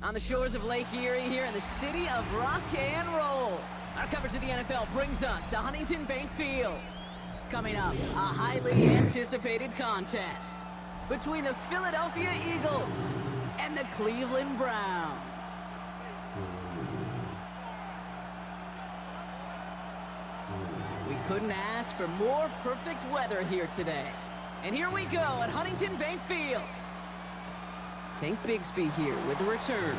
On the shores of Lake Erie here in the city of rock and roll. Our coverage of the NFL brings us to Huntington Bank Field. Coming up, a highly anticipated contest between the Philadelphia Eagles and the Cleveland Browns. We couldn't ask for more perfect weather here today. And here we go at Huntington Bank Field. Tank Bigsby here with the return.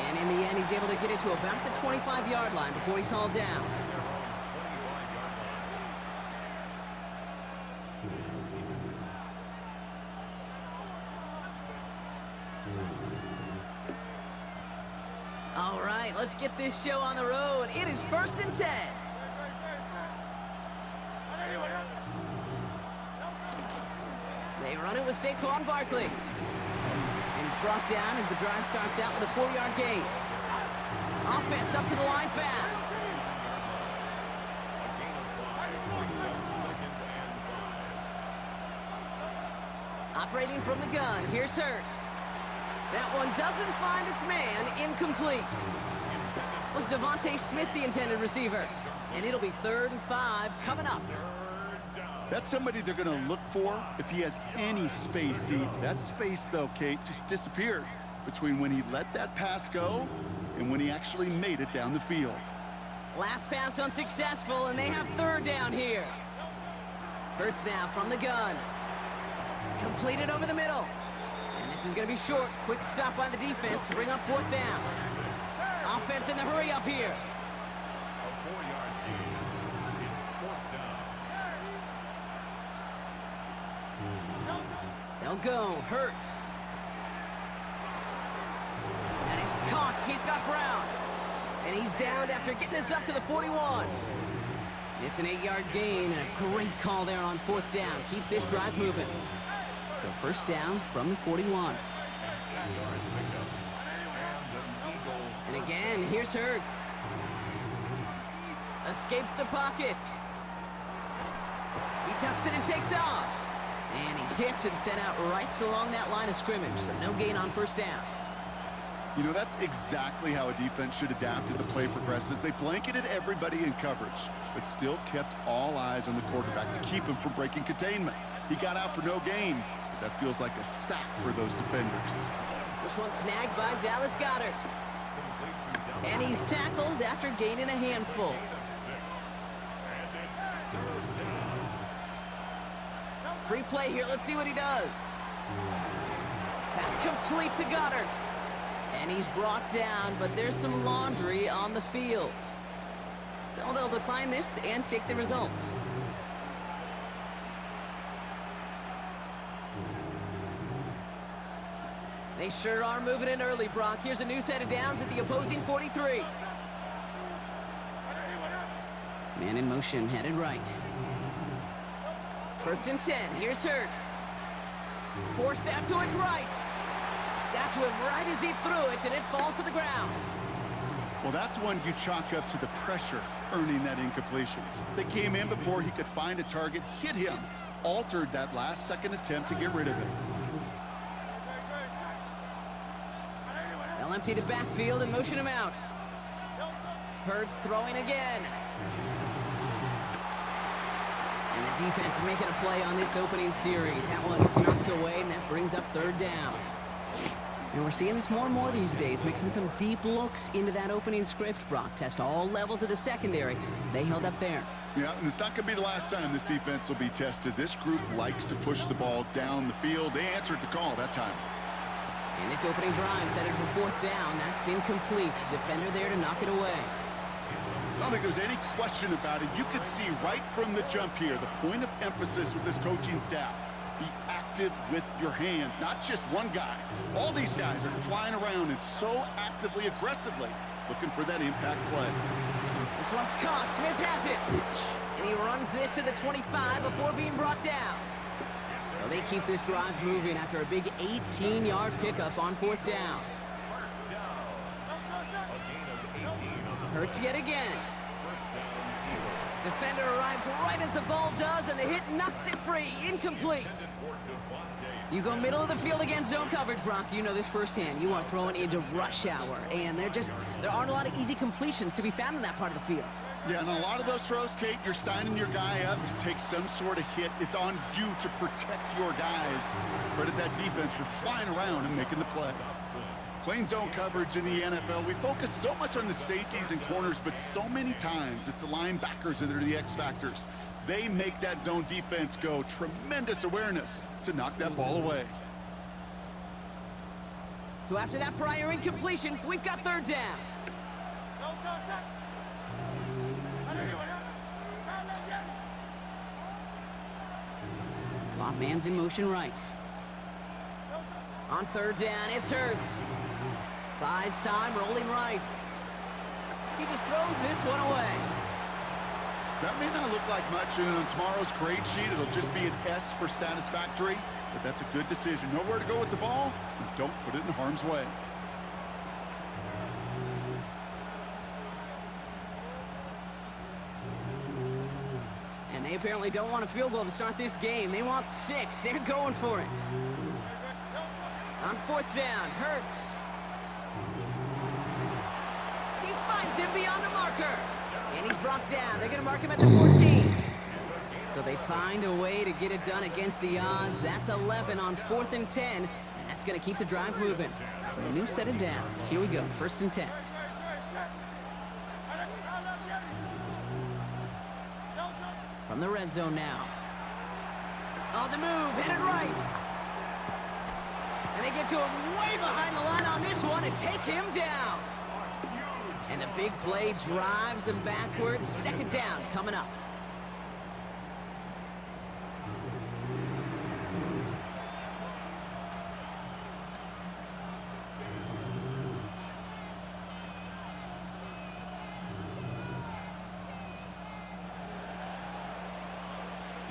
And in the end, he's able to get it to about the 25-yard line before he's hauled down. All right, let's get this show on the road. It is 1st and 10. They run it with Saquon Barkley. And he's brought down as the drive starts out with a 4-yard gain. Offense up to the line fast. Operating from the gun, here's Hurts. That one doesn't find its man, incomplete. Was Devontae Smith the intended receiver? And it'll be 3rd and 5 coming up. That's somebody they're going to look for if he has any space deep. That space, though, Kate, just disappeared between when he let that pass go and when he actually made it down the field. Last pass unsuccessful, and they have 3rd down here. Hurts now from the gun. Completed over the middle. And this is going to be short. Quick stop by the defense to bring up 4th down. Offense in the hurry up here. They'll go. Hurts. And he's caught. He's got Brown. And he's downed after getting this up to the 41. It's an 8-yard gain and a great call there on 4th down. Keeps this drive moving. So 1st down from the 41. And again, here's Hurts. Escapes the pocket. He tucks it and takes off. And he's hit and sent out right along that line of scrimmage, so no gain on 1st down. You know, that's exactly how a defense should adapt as a play progresses. They blanketed everybody in coverage, but still kept all eyes on the quarterback to keep him from breaking containment. He got out for no gain, but that feels like a sack for those defenders. This one snagged by Dallas Goedert. And he's tackled after gaining a handful. Free play here. Let's see what he does. Pass complete to Goedert. And he's brought down, but there's some laundry on the field. So they'll decline this and take the result. They sure are moving in early, Brock. Here's a new set of downs at the opposing 43. Man in motion, headed right. 1st and 10, here's Hurts. Forced out to his right. Got to him right as he threw it, and it falls to the ground. Well, that's one you chalk up to the pressure earning that incompletion. They came in before he could find a target, hit him, altered that last-second attempt to get rid of it. They'll empty the backfield and motion him out. Hurts throwing again. And the defense making a play on this opening series. That one is knocked away, and that brings up 3rd down. And we're seeing this more and more these days, mixing some deep looks into that opening script. Brock test all levels of the secondary. They held up there. Yeah, and it's not going to be the last time this defense will be tested. This group likes to push the ball down the field. They answered the call that time. And this opening drive headed for 4th down. That's incomplete. Defender there to knock it away. I don't think there's any question about it. You could see right from the jump here, the point of emphasis with this coaching staff. Be active with your hands, not just one guy. All these guys are flying around and so actively, aggressively looking for that impact play. This one's caught. Smith has it. And he runs this to the 25 before being brought down. So they keep this drive moving after a big 18-yard pickup on 4th down. Hurts yet again. Defender arrives right as the ball does, and the hit knocks it free. Incomplete. You go middle of the field against zone coverage, Brock. You know this firsthand. You are throwing into rush hour, and there aren't a lot of easy completions to be found in that part of the field. Yeah, and a lot of those throws, Kate, you're signing your guy up to take some sort of hit. It's on you to protect your guys. Credit that defense for flying around and making the play. Playing zone coverage in the NFL, we focus so much on the safeties and corners, but so many times it's the linebackers that are the X factors. They make that zone defense go. Tremendous awareness to knock that ball away. So after that prior incompletion, we've got third down. Slot man's in motion right. On third down, it's Hurts. Buys time, rolling right. He just throws this one away. That may not look like much, and on tomorrow's grade sheet, it'll just be an S for satisfactory, but that's a good decision. Know where to go with the ball, and don't put it in harm's way. And they apparently don't want a field goal to start this game. They want 6. They're going for it. On fourth down, Hurts. He finds him beyond the marker. And he's brought down. They're going to mark him at the 14. So they find a way to get it done against the odds. That's 11 on 4th and 10. And that's going to keep the drive moving. So a new set of downs. Here we go, 1st and 10. From the red zone now. On the move, hit it right. And they get to him way behind the line on this one and take him down. And the big play drives them backwards. 2nd down coming up.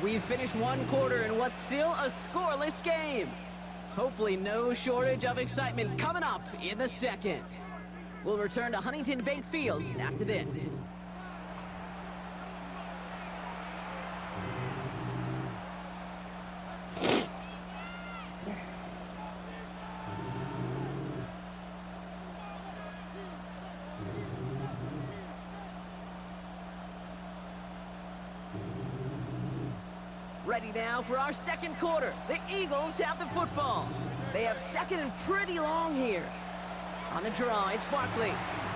We've finished one quarter in what's still a scoreless game. Hopefully no shortage of excitement coming up in the second. We'll return to Huntington Bank Field after this. Ready now for our second quarter. The Eagles have the football. They have 2nd and pretty long here. On the draw, it's Barkley.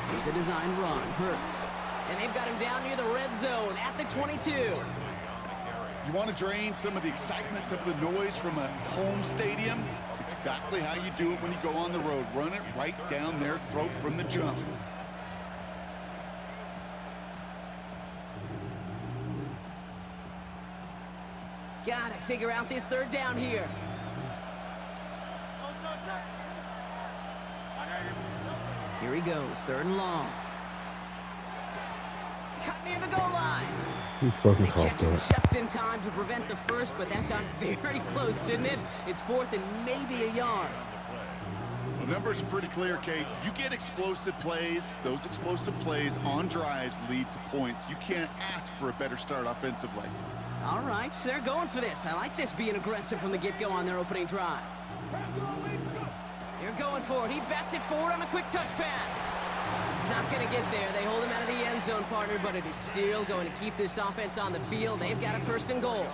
Here's a design run, Hurts. And they've got him down near the red zone at the 22. You want to drain some of the excitement, some of the noise from a home stadium? It's exactly how you do it when you go on the road. Run it right down their throat from the jump. Gotta figure out this 3rd down here. Here he goes, 3rd and long. Cut near the goal line. They catch him just in time to prevent the first, but that got very close, didn't it? It's 4th and maybe a yard. The numbers are pretty clear, Kate. You get explosive plays. Those explosive plays on drives lead to points. You can't ask for a better start offensively. All right, they're going for this. I like this being aggressive from the get-go on their opening drive. They're going for it. He bats it forward on a quick touch pass. He's not going to get there. They hold him out of the end zone, partner, but it is still going to keep this offense on the field. They've got a 1st and goal.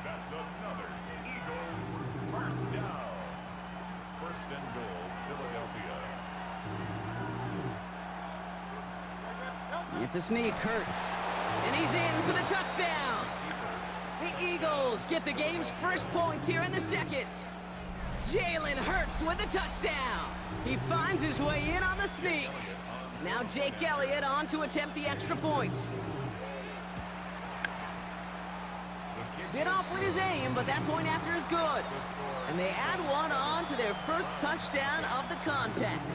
That's another Eagles 1st down. 1st and goal, Philadelphia. It's a sneak, Hurts. And he's in for the touchdown. The Eagles get the game's first points here in the second. Jalen Hurts with the touchdown. He finds his way in on the sneak. Now Jake Elliott on to attempt the extra point. Bit off with his aim, but that point after is good. And they add one on to their first touchdown of the contest.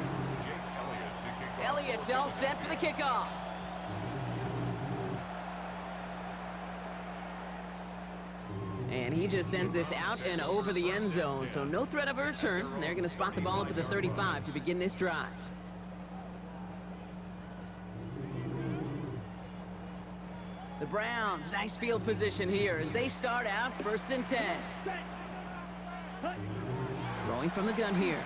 Elliott's all set for the kickoff. And he just sends this out and over the end zone, so no threat of a return. They're going to spot the ball up at the 35 to begin this drive. The Browns, nice field position here as they start out 1st and 10. Throwing from the gun here.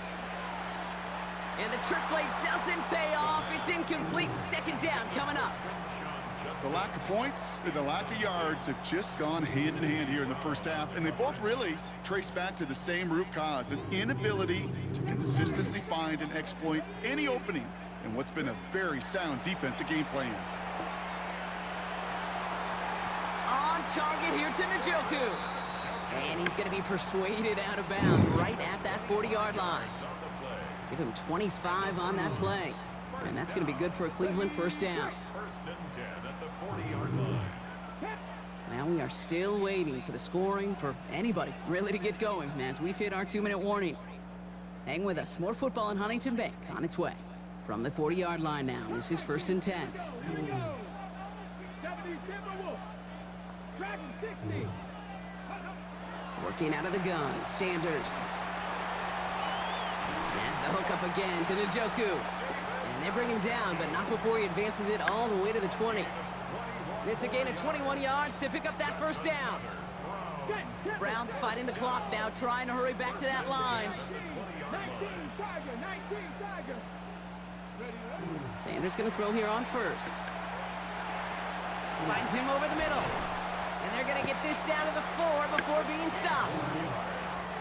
And the trick play doesn't pay off. It's incomplete. Second down coming up. The lack of points and the lack of yards have just gone hand in hand here in the first half, and they both really trace back to the same root cause, an inability to consistently find and exploit any opening in what's been a very sound defensive game plan. On target here to Njoku. And he's going to be persuaded out of bounds right at that 40-yard line. Give him 25 on that play. And that's going to be good for a Cleveland first down. First and 10 at the 40-yard line. Well, we are still waiting for the scoring for anybody really to get going as we've hit our 2-minute warning. Hang with us. More football in Huntington Bank on its way. From the 40-yard line now, this is first and 10. Working out of the gun, Sanders. Has the hook up again to Njoku. And they bring him down, but not before he advances it all the way to the 20. It's a gain of 21 yards to pick up that first down. Browns fighting the clock now, trying to hurry back to that line. Sanders going to throw here on first. Finds him over the middle. And they're going to get this down to the 4 before being stopped.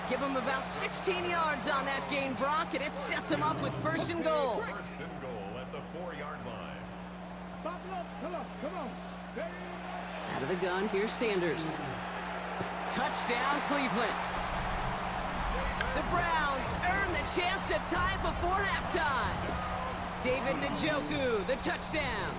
Give him about 16 yards on that gain, Brock, and it sets him up with first and goal. First and goal at the 4-yard line. Come on. Out of the gun, here's Sanders. Touchdown, Cleveland. The Browns earn the chance to tie it before halftime. David Njoku, the touchdown.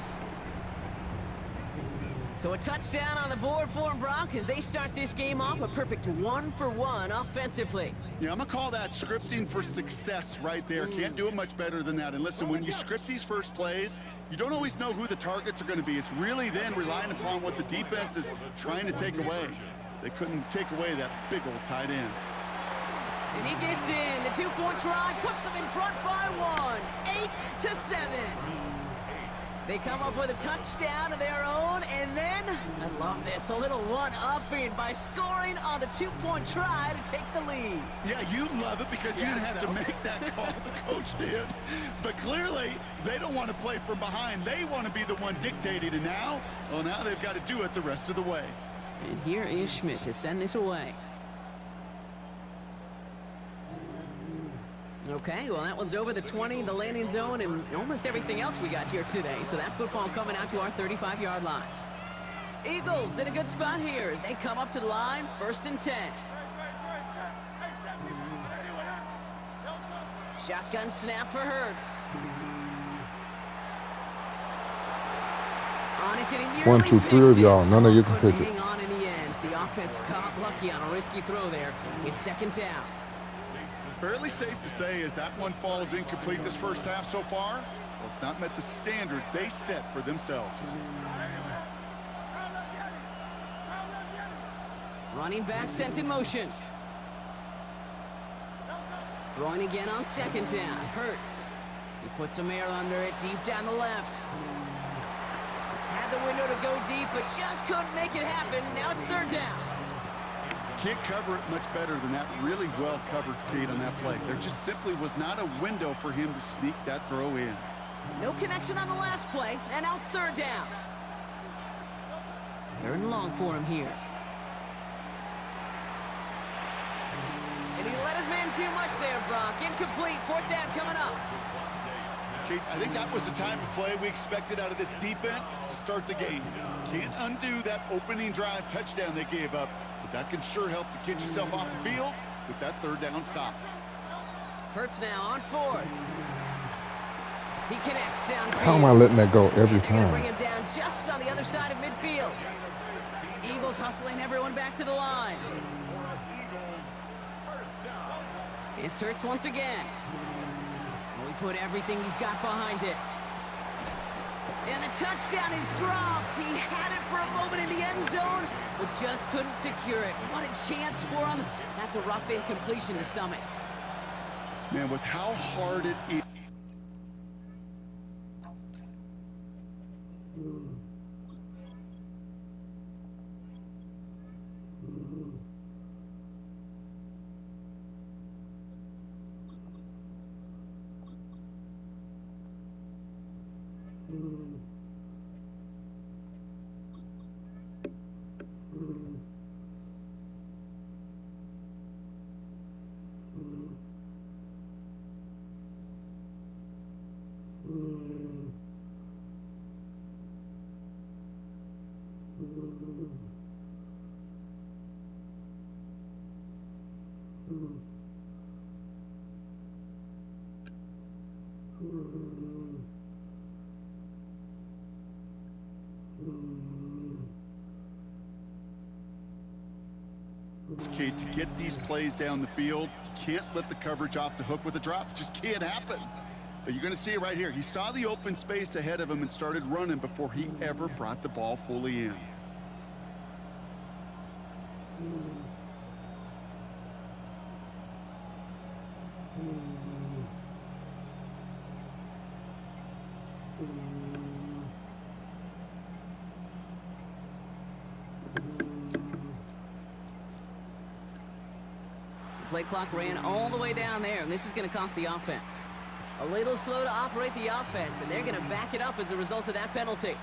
So a touchdown on the board for him, Brock, as they start this game off a perfect 1-for-1 offensively. Yeah, I'm going to call that scripting for success right there. Can't do it much better than that. And listen, when you script these first plays, you don't always know who the targets are going to be. It's really then relying upon what the defense is trying to take away. They couldn't take away that big old tight end. And he gets in. The 2-point try puts them in front by 1, 8-7. They come up with a touchdown of their own, and then, I love this, a little one-upping by scoring on the 2-point try to take the lead. Yeah, you love it because you didn't have to make that call, the coach did. But clearly, they don't want to play from behind. They want to be the one dictating, and now, well, now they've got to do it the rest of the way. And here is Schmidt to send this away. Okay, well, that one's over the 20, the landing zone, and almost everything else we got here today. So that football coming out to our 35-yard line. Eagles in a good spot here as they come up to the line, first and 10. Shotgun snap for Hurts. On it, and he One, two, three of y'all. None of you can pick it. hang on in the end. The offense got lucky on a risky throw there. It's second down. Fairly safe to say as that one falls incomplete this first half so far, well, it's not met the standard they set for themselves. Running back sent in motion. Throwing again on second down. Hurts. He puts some air under it deep down the left. Had the window to go deep, but just couldn't make it happen. Now it's third down. Can't cover it much better than that really well-covered Kate on that play. There just simply was not a window for him to sneak that throw in. No connection on the last play, and now it's third down. Third and long for him here. And he let his man too much there, Brock. Incomplete, fourth down coming up. Kate, I think that was the type of play we expected out of this defense to start the game. Can't undo that opening drive touchdown they gave up, but that can sure help to get yourself off the field with that third down stop. Hurts now on fourth. He connects downfield. How am I letting that go every They're going to bring time? him down just on the other side of midfield. Eagles hustling everyone back to the line. It's Hurts once again. We put everything he's got behind it. And the touchdown is dropped. He had it for a moment in the end zone, but just couldn't secure it. What a chance for him. That's a rough incompletion to stomach. Man, with how hard it is. Kate, to get these plays down the field, you can't let the coverage off the hook with a drop. It just can't happen. But you're going to see it right here. He saw the open space ahead of him and started running before he ever brought the ball fully in. Play clock ran all the way down there, and this is going to cost the offense. A little slow to operate the offense, and they're going to back it up as a result of that penalty.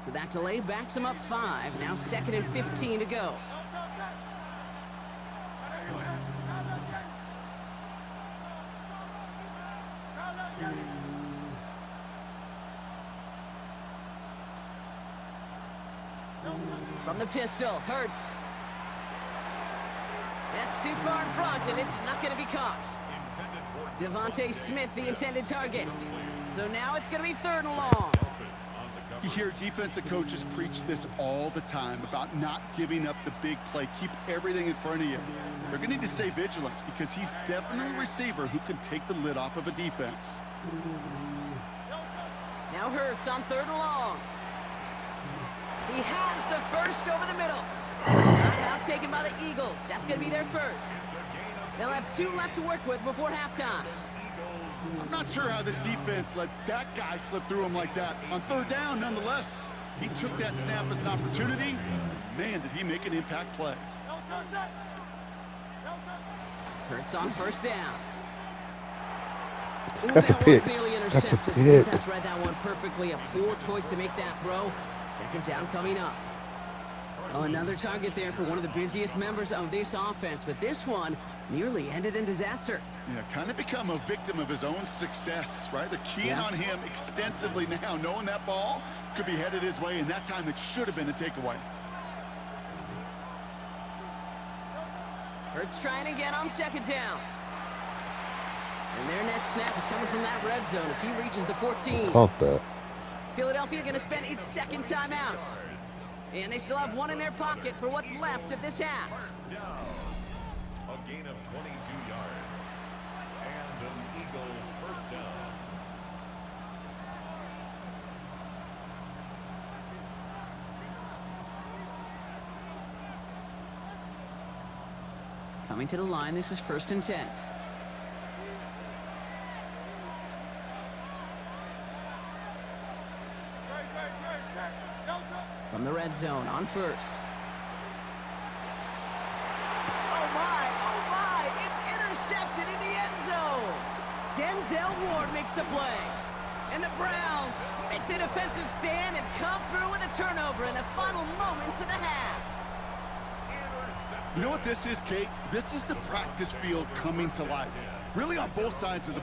So that delay backs him up 5. Now 2nd and 15 to go. From the pistol, Hurts. That's too far in front, and it's not going to be caught. Devontae Smith, the intended target. So now it's going to be 3rd and long. You hear defensive coaches preach this all the time about not giving up the big play. Keep everything in front of you. They're going to need to stay vigilant because he's definitely a receiver who can take the lid off of a defense. Now Hurts on 3rd and long. He has the first over the middle. Timeout taken by the Eagles. That's going to be their first. They'll have 2 left to work with before halftime. I'm not sure how this defense let that guy slip through him like that. On 3rd down, nonetheless, he took that snap as an opportunity. Man, did he make an impact play. Hurts on 1st down. Ooh, That's a that pick. one's nearly intercepted. That's a pick. Defense read that one perfectly. A poor choice to make that throw. 2nd down coming up. Oh, another target there for one of the busiest members of this offense, but this one nearly ended in disaster. Yeah, kind of become a victim of his own success, right? They're keying on him extensively now, knowing that ball could be headed his way, and that time it should have been a takeaway. Hurts trying again on 2nd down. And their next snap is coming from that red zone as he reaches the 14. Caught that. Philadelphia going to spend its 2nd timeout. And they still have 1 in their pocket for what's left of this half. First down. A gain of 22 yards. And an Eagle first down. Coming to the line, this is 1st and 10. From the red zone on 1st. Oh my, it's intercepted in the end zone. Denzel Ward makes the play. And the Browns make the defensive stand and come through with a turnover in the final moments of the half. You know what this is, Kate? This is the practice field coming to life. Really on both sides of the...